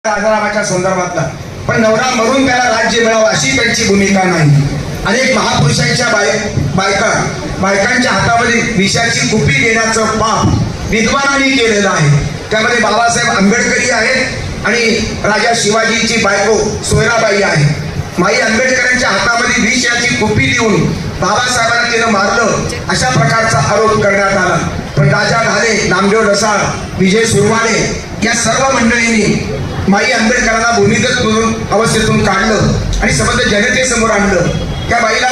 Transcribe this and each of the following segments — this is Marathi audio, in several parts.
राजारामाच्या संदर्भातला, पण नवरा मरून त्याला राज्य मिळावं अशी त्यांची भूमिका नाही. अनेक महापुरुषांच्या बायकांच्या हातामध्ये विषाची कुपी देण्याचं पाप विद्वानांनी केलेलं आहे. त्यामध्ये बाबासाहेब आंबेडकरही आहेत आणि राजा शिवाजीची बायको सोयराबाई आहे. माई आंबेडकरांच्या हातामध्ये विषाची कुपी देऊन बाबासाहेबांना तिनं मारलं अशा प्रकारचा आरोप करण्यात आला. पण राजा घाले, नामदेव ढसाळ, विजय सुरवाडे या सर्व मंडळींनी माई आंबेडकरांना भूमिगत अवस्थेतून काढलं आणि संबंध जनतेसमोर आणलं. त्या बाईला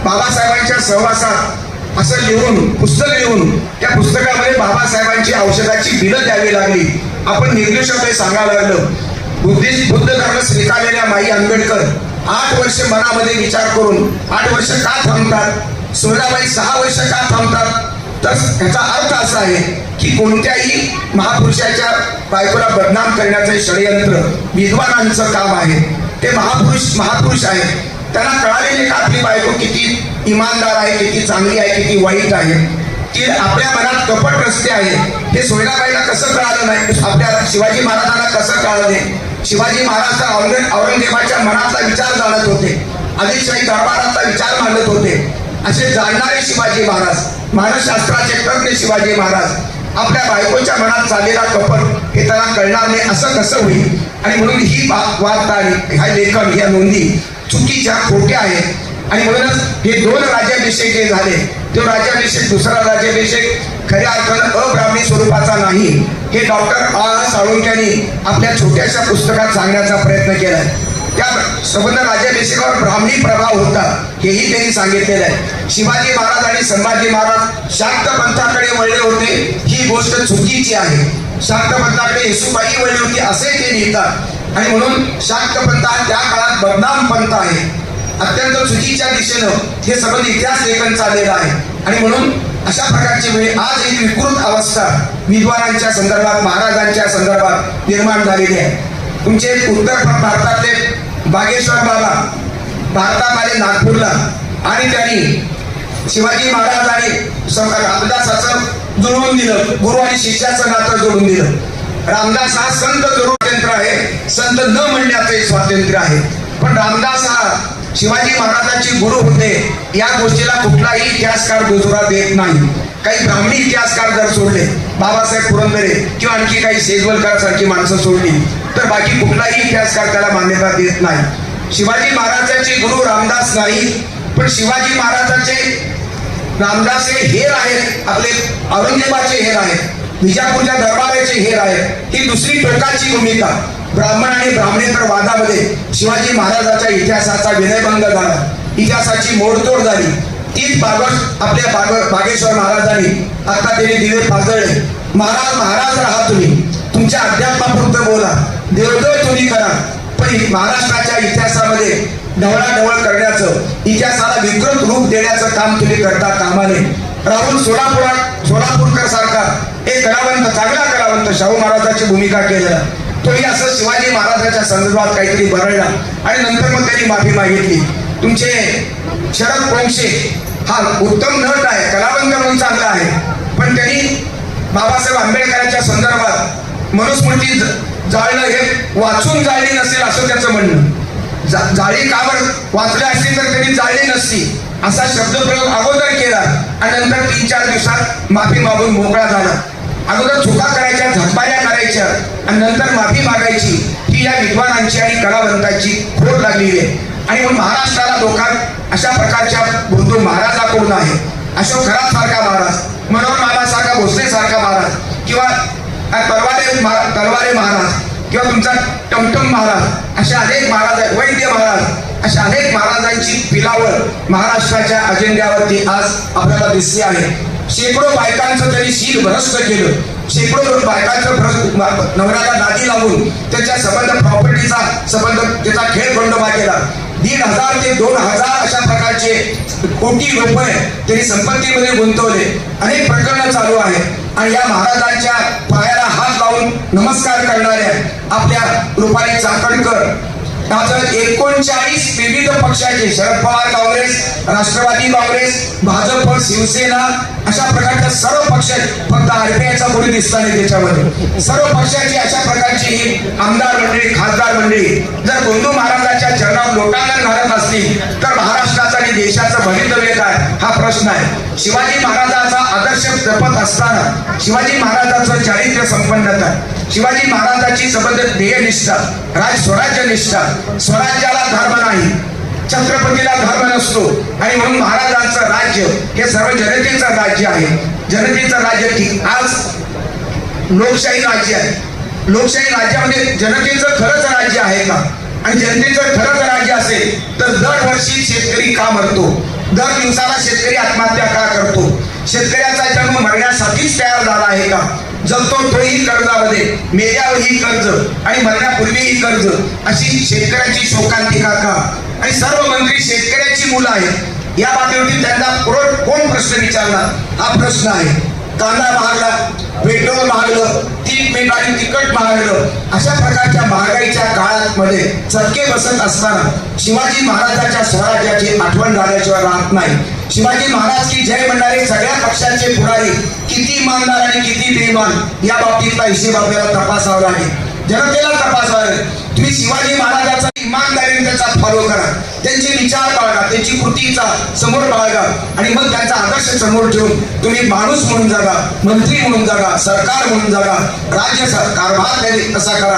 बाबासाहेबांच्या सहवासात असं लिहून पुस्तक लिहून त्या पुस्तकामध्ये बाबासाहेबांची औषधाची बिलं द्यावी लागली. आपण निर्देशाकडे सांगायला लागलं. बुद्ध धर्म स्वीकारलेल्या माई आंबेडकर 8 वर्ष मनामध्ये विचार करून 8 वर्ष का थांबतात, सोयराबाई 6 वर्ष का थांबतात, तर याचा अर्थ असा आहे की कोणत्याही महापुरुषाच्या बायकोला बदनाम करण्याचे षडयंत्र विद्वानांचं काम आहे. ते महापुरुष आहेत, त्यांना कळालेले का आपली बायको किती इमानदार आहे, किती चांगली आहे, किती वाईट आहे, की आपल्या मनात कपट रस्ते आहे. हे सोयराबाईला कसं कळालं नाही, आपल्या शिवाजी महाराजांना कसं कळालं नाही. शिवाजी महाराज औरंगजेबाच्या मनातला विचार जाणत होते, आदिलशाही दरबारातला विचार मांडत होते. असे जाणणारे शिवाजी महाराज, मानसशास्त्राचे तज्ञ शिवाजी महाराज, आपल्या बायकोच्या मनात चाललेला कपट हे त्याला कळणार नाही असं कसं होईल. आणि म्हणून ही वार्ताहरी, ह्या लेखन, ह्या नोंदी चुकीच्या खोट्या आहेत. आणि म्हणूनच हे 2 राज्याभिषेक जे झाले, तो राज्याभिषेक दुसरा राज्याभिषेक खऱ्या अर्थानं अब्राह्मणी स्वरूपाचा नाही. हे डॉक्टर आ साळुंक्यांनी आपल्या छोट्याशा पुस्तकात सांगण्याचा प्रयत्न केलाय. त्या संबंध राज्याभिषेकावर ब्राह्मणी प्रभाव होता हेही त्यांनी सांगितलेलं आहे. शिवाजी महाराज आणि संभाजी महाराज शाक्त पंथाकडे वळले होते ही गोष्ट चुकीची आहे. शाक्त पंथाकडे येसुबाई वळली होती असे ते लिहितात. आणि म्हणून शाक्त पंथ हा त्या काळात बदनाम पंथ आहे, अत्यंत चुकीच्या दिशेनं हे संबंध इतिहास लेखन चाललेलं आहे. आणि म्हणून अशा प्रकारची वेळ आज एक विकृत अवस्था विद्वानांच्या संदर्भात, महाराजांच्या संदर्भात निर्माण झालेली आहे. तुमचे उत्तर भारतातले बागेश्वर बाबा भारतात आले नागपूरला आणि त्यांनी शिवाजी महाराज आणि रामदासाचं जुळवून दिलं, गुरु आणि शिष्याचं नातं जोडून दिलं. रामदास हा संत स्वातंत्र्य आहे, संत न म्हणण्याचे स्वातंत्र्य आहे. पण रामदास हा शिवाजी महाराजांचे गुरु होते या गोष्टीला कुठलाही इतिहासकार दुजोरा देत नाही. काही ब्राह्मणी इतिहासकार जर सोडले, बाबासाहेब पुरंदरे किंवा आणखी काही सेजवलकरांसारखी माणसं सोडली, तर बाकी कुठलाही इतिहासकार त्याला मान्यता देत नाही. शिवाजी महाराजांचे गुरु रामदास नाही, पण शिवाजी महाराजांचे रामदास हे हेर आहेत, आपले औरंगजेबाचे हेर आहेत, विजापूरच्या दरबाराचे हेर आहेत. ही दुसरी टोकाची भूमिका. ब्राह्मण आणि ब्राह्मणेतर वादामध्ये शिवाजी महाराजांच्या इतिहासाचा विनयभंग झाला, इतिहासाची मोडतोड झाली. तीच आपल्या बागेश्वर महाराजांनी आता त्यांनी दिवे पाजळले. महाराज राहा, तुम्ही तुमच्या अध्यात्मापुरतं बोला, देवदेव तुम्ही करा, पण महाराष्ट्राच्या इतिहासामध्ये ढवळाढवळ करण्याचं, इतिहासाला विकृत रूप देण्याचं काम तुम्ही करता कामा नये. राहुल सोलापूरकर सारखा एक कलावंत, चांगला कलावंत, शाहू महाराजांची भूमिका केलेला, तोही असं शिवाजी महाराजांच्या संदर्भात काहीतरी बरळला आणि नंतर मग त्यांनी माफी मागितली. तुमचे शरद पोंक्षे हा उत्तम नट आहे, कलावंत म्हणून चांगला आहे, पण त्यांनी बाबासाहेब आंबेडकरांच्या संदर्भात मनुस्मृती जाळणं हे वाचून जाळली नसेल असं त्याचं म्हणणं. जाळी कावर वाचली असती तर त्यांनी जाळली नसती असा शब्दप्रयोग अगोदर केला आणि नंतर 3-4 दिवसात माफी मागून मोकळा झाला. अगोदर चुका करायच्या, झकमाऱ्या करायच्या आणि नंतर माफी मागायची, ही या विद्वानांची आणि कलावंतांची खोड लागलेली आहे. आणि म्हणून महाराष्ट्राला लोकांत अशा प्रकारच्या बंधू महाराजाकडून आहे. अशोक खरात सारखा महाराज, मनोहर मामा सारखा, भोसले सारखा महाराज, किंवा तलवारे महाराज, किंवा तुमचा टमटम महाराज, अशा अनेक महाराज आहेत, वैद्य महाराज, अशा अनेक महाराजांची पिलावळ महाराष्ट्राच्या अजेंड्यावरती आज आपल्याला दिसते आहे. शेकडो बायकांचं त्यांनी शील भ्रष्ट केलं, शेकडो बायकांचं नवऱ्याला दादी लावून त्याच्या संबंध प्रॉपर्टीचा संबंध, त्याचा खेळखंडोबा केला. 1,500 ते 2,000 अशा प्रकारचे कोटी रुपये त्यांनी संपत्तीमध्ये गुंतवले. अनेक प्रकरणं चालू आहेत आणि या महाराजांच्या पायाला हात लावून नमस्कार करणाऱ्या आपल्या रुपाली चाकणकर त्यात 39 विविध पक्षाचे शरद पवार काँग्रेस, राष्ट्रवादी काँग्रेस, भाजप, शिवसेना अशा प्रकारच्या सर्व पक्ष, फक्त आरपीआयचा कोणी दिसला नाही त्याच्यामध्ये. सर्व पक्षाची अशा प्रकारची ही आमदार मंडळी, खासदार मंडळी जर बंधू महाराजांच्या चरणावर लोटांगण घालत असतील तर महाराष्ट्राचं आणि देशाचं भवितव्य काय हा प्रश्न आहे. शिवाजी महाराजांचा आदर्श जपत असताना शिवाजी महाराजांचं चारित्र्य संपन्नता, शिवाजी महाराजांची सबंध ध्येयनिष्ठा, स्वराज्य निष्ठा, स्वराज्याला धर्म नाही, छत्रपतीला धर्म नसतो आणि म्हणून महाराजांचं राज्य हे सर्व जनतेचं राज्य आहे. जनतेचं राज्य ठीक आज लोकशाही राज्य आहे. लोकशाही राज्यामध्ये जनतेचं खरंच राज्य आहे का? आणि जनतेचं खरंच राज्य असेल तर दरवर्षी शेतकरी का मरतो? दर दिवसाला शेतकरी आत्महत्या का करतो? शेतकऱ्याचा जन्म मरण्यासाठीच तयार झाला आहे का? जगतो तोही कर्जामध्ये, मेल्यावरही कर्ज आणि मरण्यापूर्वीही कर्ज, अशी शेतकऱ्याची शोकांतिका का? आणि सर्व मंत्री शेतकऱ्याची मुलं आहेत. या बाबतीवरती त्यांना कोण प्रश्न विचारणार हा प्रश्न आहे. कांदा महागला, पेट्रोल महागलं, तीन आणि तिखट महागलं, अशा प्रकारच्या महागाईच्या काळात मध्ये चटके बसत असताना शिवाजी महाराजांच्या स्वराज्याची आठवण झाल्याशिवाय राहत नाही. शिवाजी महाराज की जय म्हणणारे सगळ्या पक्षांचे पुढारी किती इमानदार आणि किती बेईमान या बाबतीतला हिशेब आपल्याला तपासावा लागेल, जनतेला तपासावा लागेल. तुम्ही शिवाजी महाराजांचा इमानदारीने त्याचा फॉलो करा, त्यांचे विचार बाळगा, त्यांची कृतीचा समोर बाळगा आणि मग त्यांचा आदर्श समोर ठेवून तुम्ही माणूस म्हणून जगा, मंत्री म्हणून जगा, सरकार म्हणून जगा, राज्य कारभार कसा करा,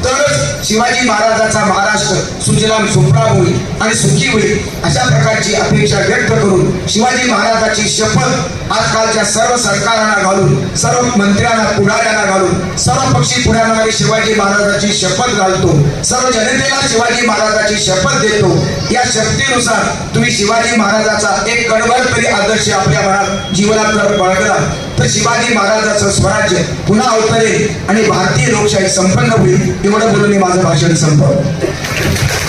तरच शिवाजी महाराजांचा महाराष्ट्र सुजलाम सुफलाम होईल आणि सुखी होईल. अशा प्रकारची अपेक्षा व्यक्त करून शिवाजी महाराजांची शपथ आजकालच्या सर्व सरकारांना घालून, सर्व मंत्र्यांना, पुढाऱ्यांना घालून, सर्व पक्षी पुढाऱ्यांना शिवाजी महाराजांची शपथ घालतो, सर्व जनतेला शिवाजी महाराजांची शपथ देतो. या शक्तीनुसार तुम्ही शिवाजी महाराजांचा एक कणभर तरी आदर्श आपल्या मनात जीवनात जर बाळगला तर शिवाजी महाराजांचं स्वराज्य पुन्हा अवतरेल आणि भारतीय लोकशाही संपन्न होईल. एवढं बोलून मी माझं भाषण संपवतो.